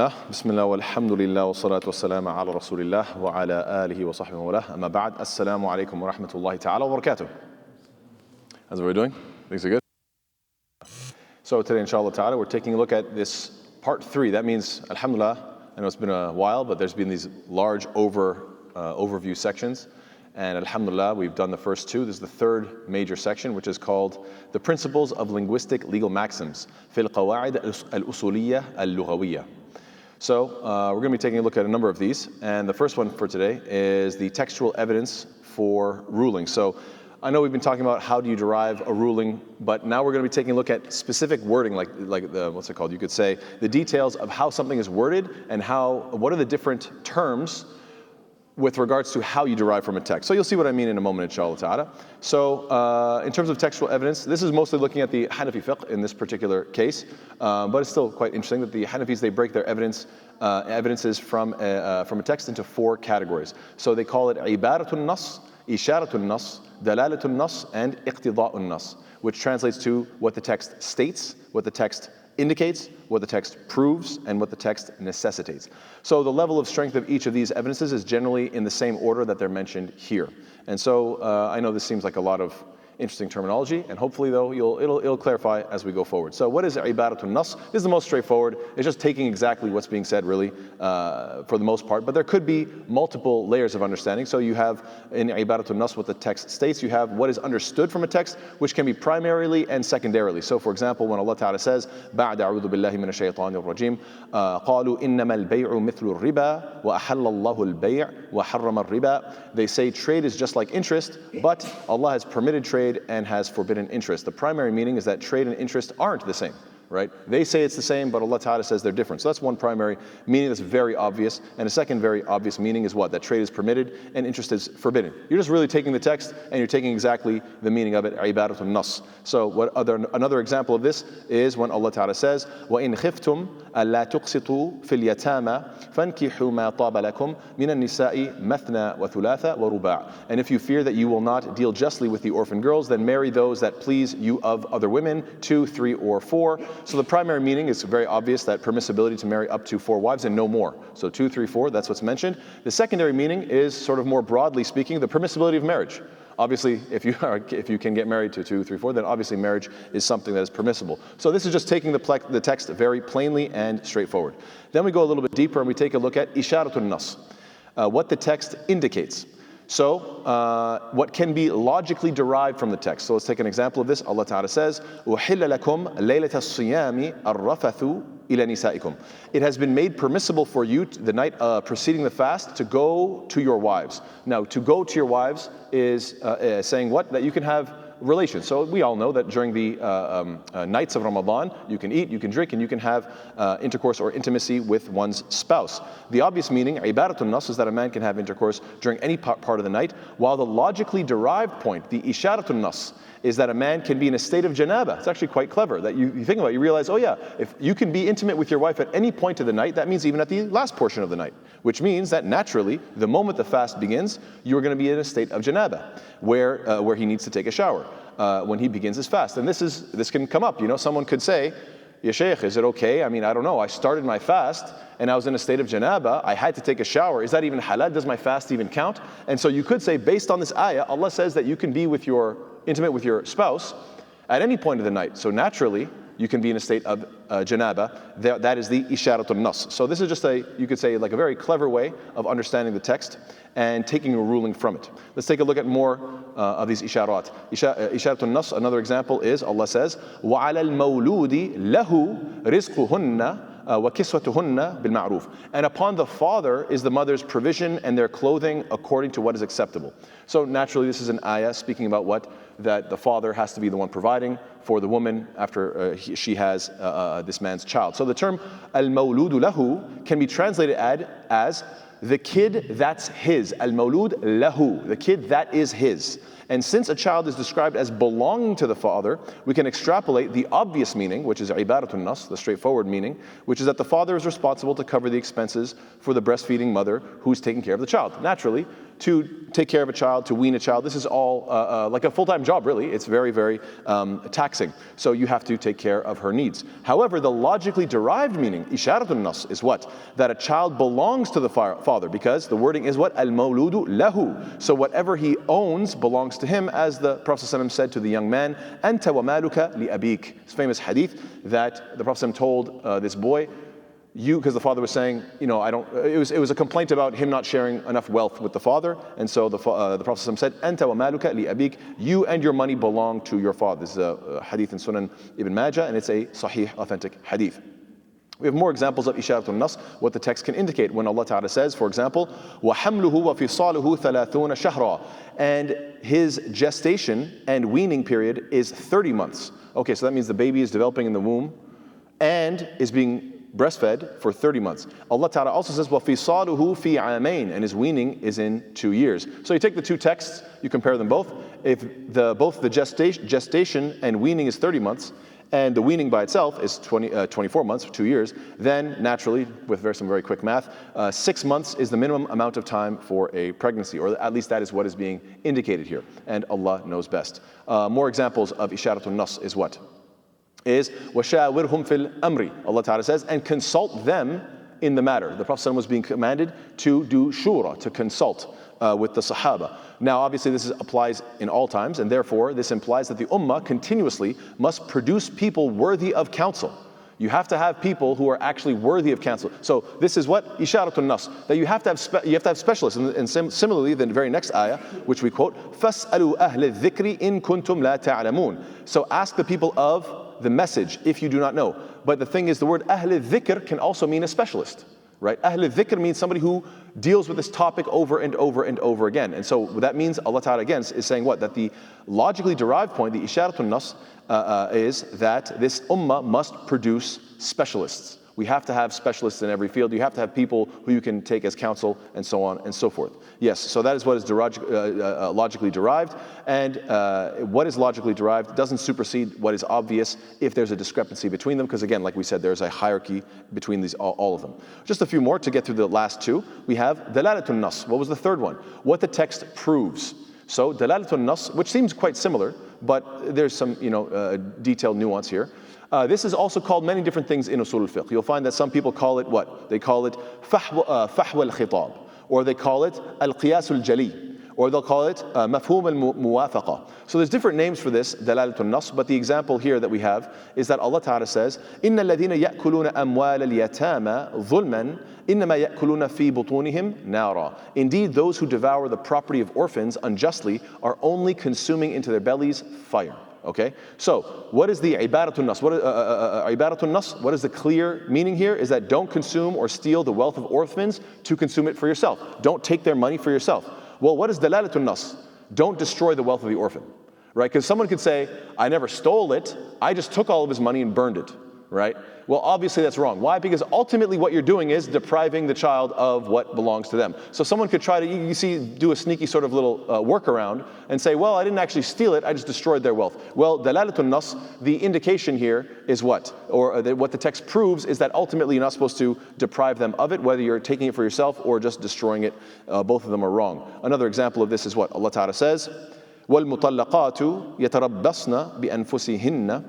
بسم الله والحمد لله والصلاة والسلام على رسول الله وعلى آله وصحبه وله أما بعد السلام عليكم ورحمة الله تعالى وبركاته. How's everybody doing? Things are good? So today inshallah ta'ala we're taking a look at this part 3. That means alhamdulillah, I know it's been a while, but there's been these large overview sections, and alhamdulillah we've done the first 2. This is the third major section, which is called the principles of linguistic legal maxims في القواعد الأصولية اللغوية. So we're going to be taking a look at a number of these, and the first one for today is the textual evidence for ruling. So I know we've been talking about how do you derive a ruling, but now we're going to be taking a look at specific wording, like the, what's it called? You could say the details of how something is worded and what are the different terms with regards to how you derive from a text. So you'll see what I mean in a moment, inshallah ta'ala. So in terms of textual evidence, this is mostly looking at the Hanafi fiqh in this particular case, but it's still quite interesting that the Hanafis, they break their evidences from a text into 4 categories. So they call it ibaratun nas, isharatun nas, dalalatun nas, and iqtida'un nas, which translates to what the text states, what the text indicates, what the text proves, and what the text necessitates. So the level of strength of each of these evidences is generally in the same order that they're mentioned here. And so I know this seems like a lot of interesting terminology, and hopefully though it'll clarify as we go forward. So what is ibaratun nas? This is the most straightforward. It's just taking exactly what's being said really for the most part, but there could be multiple layers of understanding. So you have in ibaratun nas what the text states, you have what is understood from a text, which can be primarily and secondarily. So for example, when Allah Ta'ala says بعد أعوذ بالله من الشيطان الرجيم قالوا إنما البيع مثل الربا وأحل الله البيع وحرم الربا, they say trade is just like interest, but Allah has permitted trade and has forbidden interest. The primary meaning is that trade and interest aren't the same, right? They say it's the same, but Allah Ta'ala says they're different. So that's one primary meaning that's very obvious. And a second very obvious meaning is what? That trade is permitted and interest is forbidden. You're just really taking the text and you're taking exactly the meaning of it, ibaratun nas. So another example of this is when Allah Ta'ala says, وَإِنْ خِفْتُمْ أَلَّا تُقْسِطُوا فِي الْيَتَامَى فَانْكِحُوا مَا طَابَ لَكُمْ مِنَ النِّسَاءِ مَثْنَى وَثُلَاثَ وَرُبَاعَ. And if you fear that you will not deal justly with the orphan girls, then marry those that please you of other women, 2, 3, or 4. So the primary meaning is very obvious, that permissibility to marry up to 4 wives and no more. So 2, 3, 4, that's what's mentioned. The secondary meaning is sort of more broadly speaking, the permissibility of marriage. Obviously, if you can get married to 2, 3, 4, then obviously marriage is something that is permissible. So this is just taking the text very plainly and straightforward. Then we go a little bit deeper and we take a look at isharatun nas, what the text indicates. So what can be logically derived from the text. So let's take an example of this. Allah Ta'ala says, أُحِلَّ لَكُمْ لَيْلَةَ الصِّيَامِ الرَّفَثُ إِلَى نِسَائِكُمْ. It has been made permissible for you the night preceding the fast to go to your wives. Now, to go to your wives is saying what? That you can have relations. So we all know that during the nights of Ramadan, you can eat, you can drink, and you can have intercourse or intimacy with one's spouse. The obvious meaning, ibaratun nas, is that a man can have intercourse during any part of the night, while the logically derived point, the isharatun nas, is that a man can be in a state of janaba. It's actually quite clever that you think about it, you realize, oh yeah, if you can be intimate with your wife at any point of the night, that means even at the last portion of the night, which means that naturally, the moment the fast begins, you're going to be in a state of janaba, where he needs to take a shower when he begins his fast. And this can come up, someone could say, Ya Shaykh, is it okay? I mean, I don't know, I started my fast and I was in a state of janaba, I had to take a shower, is that even halal? Does my fast even count? And so you could say, based on this ayah, Allah says that you can be intimate with your spouse at any point of the night. So naturally, you can be in a state of janaba. That is the isharatun nas. So this is just you could say like a very clever way of understanding the text and taking a ruling from it. Let's take a look at more of these isharat. Isharatun nas, another example is Allah says, وَعَلَى الْمَوْلُودِ لَهُ رِزْقُهُنَّ وَكِسْوَتُهُنَّ بِالْمَعْرُوفِ. And upon the father is the mother's provision and their clothing according to what is acceptable. So naturally this is an ayah speaking about what? That the father has to be the one providing for the woman after she has this man's child. So the term al-mawludu lahu can be translated as the kid that's his. Al-mawlud lahu, the kid that is his. And since a child is described as belonging to the father, we can extrapolate the obvious meaning, which is ibaratun nas, the straightforward meaning, which is that the father is responsible to cover the expenses for the breastfeeding mother who's taking care of the child. Naturally, to take care of a child, to wean a child, this is all like a full-time job, really. It's very, very taxing. So you have to take care of her needs. However, the logically derived meaning, isharatun nas, is what? That a child belongs to the father, because the wording is what? Al-mawludu lahu. So whatever he owns belongs to him, as the Prophet ﷺ said to the young man, Anta wa maluka li abik. It's a famous hadith that the Prophet ﷺ told this boy, because the father was saying, it was a complaint about him not sharing enough wealth with the father, and so the Prophet ﷺ said, Anta wa maluka li abik, you and your money belong to your father. This is a hadith in Sunan Ibn Majah, and it's a sahih, authentic hadith. We have more examples of isharatun nas, what the text can indicate. When Allah Ta'ala says, for example, وَحَمْلُهُ وَفِصَالُهُ 30 شَهْرًا, and his gestation and weaning period is 30 months. Okay, so that means the baby is developing in the womb and is being breastfed for 30 months. Allah Ta'ala also says, وَفِصَالُهُ فِي عَامَيْن, and his weaning is in 2 years. So you take the two texts, you compare them both. If both the gestation and weaning is 30 months, and the weaning by itself is 24 months, 2 years, then naturally, with some very quick math, 6 months is the minimum amount of time for a pregnancy, or at least that is what is being indicated here, and Allah knows best. More examples of isharatun nas is what? Is وَشَاوِرْهُمْ فِي الْأَمْرِ. Allah Ta'ala says, and consult them in the matter. The Prophet ﷺ was being commanded to do shura, to consult with the Sahaba. Now, obviously, this applies in all times, and therefore, this implies that the Ummah continuously must produce people worthy of counsel. You have to have people who are actually worthy of counsel. So this is what? Isharatun nas, that you have to have specialists. And similarly, the very next ayah, which we quote, فَاسْأَلُوا أَهْلَ الذِّكْرِ إِن كُنْتُمْ لَا تَعْلَمُونَ. So ask the people of the message if you do not know. But the thing is, the word أهل الذكر can also mean a specialist. Right? Ahl al-dhikr means somebody who deals with this topic over and over and over again. And so that means Allah Ta'ala again is saying what? That the logically derived point, the isharatun nas, is that this ummah must produce specialists. We have to have specialists in every field. You have to have people who you can take as counsel, and so on and so forth. Yes, so that is what is logically derived. And what is logically derived doesn't supersede what is obvious if there's a discrepancy between them, because again, like we said, there's a hierarchy between these all of them. Just a few more to get through the last two. We have dalalatun nas. What was the third one? What the text proves. So dalalatun nas, which seems quite similar, but there's some detailed nuance here. This is also called many different things in Usul al-Fiqh. You'll find that some people call it what? They call it fahwa al-khitab, or they call it al-qiyas al-jali, or they'll call it mafhum al-muwafaqa. So there's different names for this, dalalatun nas, but the example here that we have is that Allah Ta'ala says, إِنَّ الَّذِينَ يَأْكُلُونَ أَمْوَالَ الْيَتَامَى ظُلْمًا إِنَّمَا يَأْكُلُونَ فِي بُطُونِهِمْ نَارًا. Indeed, those who devour the property of orphans unjustly are only consuming into their bellies fire. Okay, so what is the ibaratun nas? Ibaratun nas, what is the clear meaning here? Is that don't consume or steal the wealth of orphans to consume it for yourself. Don't take their money for yourself. Well, what is dalalatun nas? Don't destroy the wealth of the orphan, right? Because someone could say, I never stole it, I just took all of his money and burned it, right? Well, obviously that's wrong. Why? Because ultimately what you're doing is depriving the child of what belongs to them. So someone could try to, do a sneaky sort of little workaround and say, well, I didn't actually steal it, I just destroyed their wealth. Well, dalalatun nas, the indication here is what? Or what the text proves is that ultimately you're not supposed to deprive them of it, whether you're taking it for yourself or just destroying it. Both of them are wrong. Another example of this is what? Allah Ta'ala says, وَالْمُطَلَّقَاتُ يَتَرَبَّصْنَ بِأَنفُسِهِنَّ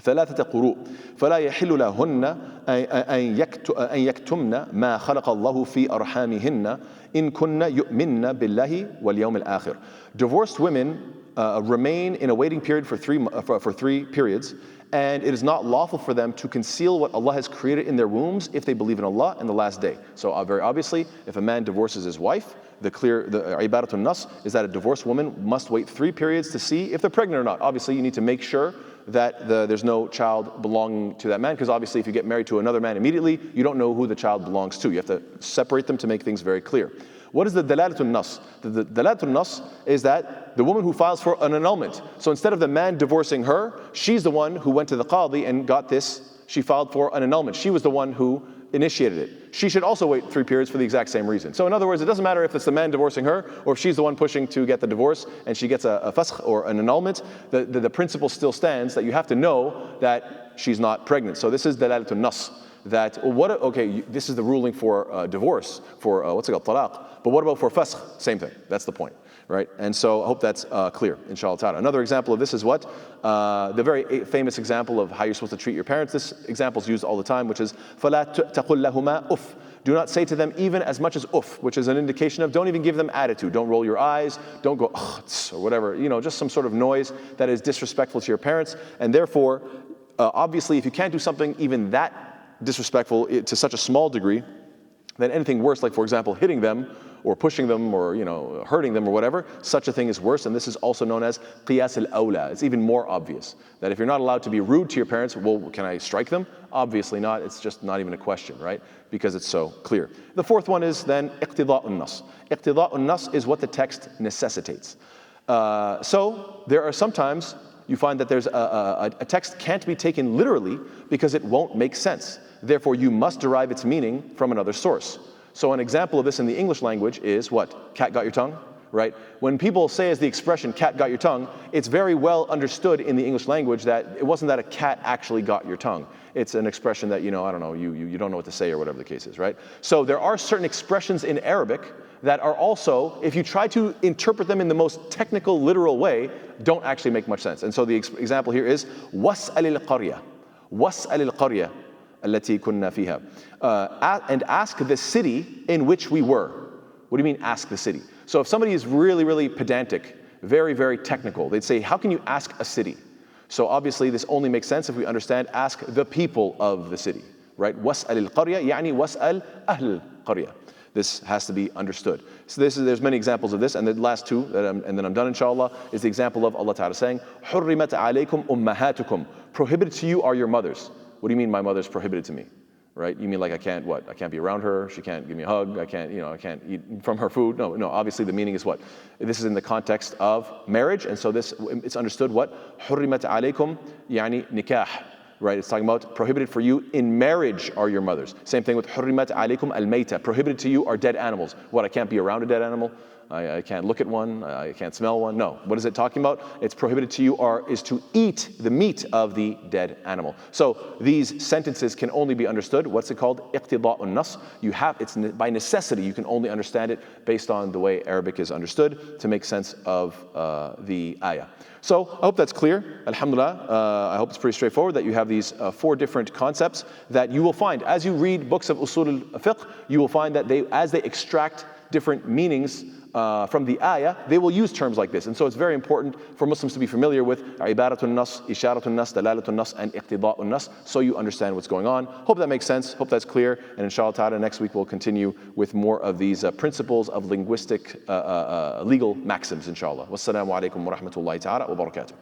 ثلاثة قروء فلا يحل لهن أن يكتمن ما خلق الله في أرحامهن إن كن يؤمن بالله واليوم الآخر. Divorced women remain in a waiting period for three periods, and it is not lawful for them to conceal what Allah has created in their wombs if they believe in Allah and the last day. So very obviously, if a man divorces his wife, the ibaratun nas is that a divorced woman must wait 3 periods to see if they're pregnant or not. Obviously, you need to make sure that there's no child belonging to that man, because obviously if you get married to another man immediately, you don't know who the child belongs to. You have to separate them to make things very clear. What is the dalalatun nas? The dalalatun nas is that the woman who files for an annulment. So instead of the man divorcing her, she's the one who went to the qadi and got this. She filed for an annulment. She was the one who initiated it. She should also wait 3 periods for the exact same reason. So in other words, it doesn't matter if it's the man divorcing her or if she's the one pushing to get the divorce and she gets a fasakh or an annulment, the principle still stands that you have to know that she's not pregnant. So this is dalalatun nas. That, okay, this is the ruling for divorce, for what's it called, talaq. But what about for fasakh? Same thing. That's the point, right? And so I hope that's clear, inshallah ta'ala. Another example of this is what? The very famous example of how you're supposed to treat your parents. This example is used all the time, which is فَلَا تَقُلْ لَهُمَا أُفْ. Do not say to them even as much as uff, which is an indication of don't even give them attitude. Don't roll your eyes, don't go or whatever, just some sort of noise that is disrespectful to your parents. And therefore, obviously, if you can't do something even that disrespectful to such a small degree, then anything worse, like for example, hitting them or pushing them or hurting them or whatever, such a thing is worse. And this is also known as qiyas al-awla. It's even more obvious that if you're not allowed to be rude to your parents, well, can I strike them? Obviously not. It's just not even a question, right? Because it's so clear. The fourth one is then iqtida'un nas. Iqtida'un nas is what the text necessitates. So there are sometimes you find that there's a text can't be taken literally because it won't make sense. Therefore, you must derive its meaning from another source. So an example of this in the English language is what? Cat got your tongue, right? When people say as the expression, cat got your tongue, it's very well understood in the English language that it wasn't that a cat actually got your tongue. It's an expression that, I don't know, you don't know what to say or whatever the case is, right? So there are certain expressions in Arabic that are also, if you try to interpret them in the most technical, literal way, don't actually make much sense. And so the example here is وَاسْأَلِ الْقَرْيَةِ وَاسْأَلِ الْقَرْيَةِ الَّتِي كُنَّا فِيهَا. And ask the city in which we were. What do you mean ask the city? So if somebody is really, really pedantic, very, very technical, they'd say, how can you ask a city? So obviously this only makes sense if we understand ask the people of the city, right? وَاسْأَلِ الْقَرْيَةِ يعني وَاسْأَلْ أَهْلِ الْقَرْيَةِ. This has to be understood. So there's many examples of this, and the last two, and then I'm done inshallah, is the example of Allah Ta'ala saying, حُرِّمَتْ عَلَيْكُمْ أُمَّهَاتُكُمْ. Prohibited to you are your mothers. What do you mean my mother's prohibited to me? Right? You mean like I can't what? I can't be around her, she can't give me a hug, I can't eat from her food. No, obviously the meaning is what? This is in the context of marriage, and so it's understood what? حُرِّمَتْ عَلَيْكُمْ يعني nikah. Right, it's talking about prohibited for you in marriage are your mothers. Same thing with حُرِّمَتْ عَلَيْكُمْ الْمَيْتَةِ. Prohibited to you are dead animals. What, I can't be around a dead animal? I can't look at one, I can't smell one. No, what is it talking about? It's prohibited to you is to eat the meat of the dead animal. So these sentences can only be understood. What's it called? اقتضاء النص. It's by necessity, you can only understand it based on the way Arabic is understood to make sense of the ayah. So I hope that's clear. Alhamdulillah, I hope it's pretty straightforward that you have these 4 different concepts that you will find. As you read books of Usul al-Fiqh, you will find that as they extract different meanings from the ayah, they will use terms like this. And so it's very important for Muslims to be familiar with ibaratun nas, isharatun nas, dalalatun nas, and iqtida'un nas, so you understand what's going on. Hope that makes sense. Hope that's clear. And inshallah ta'ala, next week we'll continue with more of these principles of linguistic legal maxims, inshallah. Wassalamu alaikum wa rahmatullahi ta'ala wa barakatuh.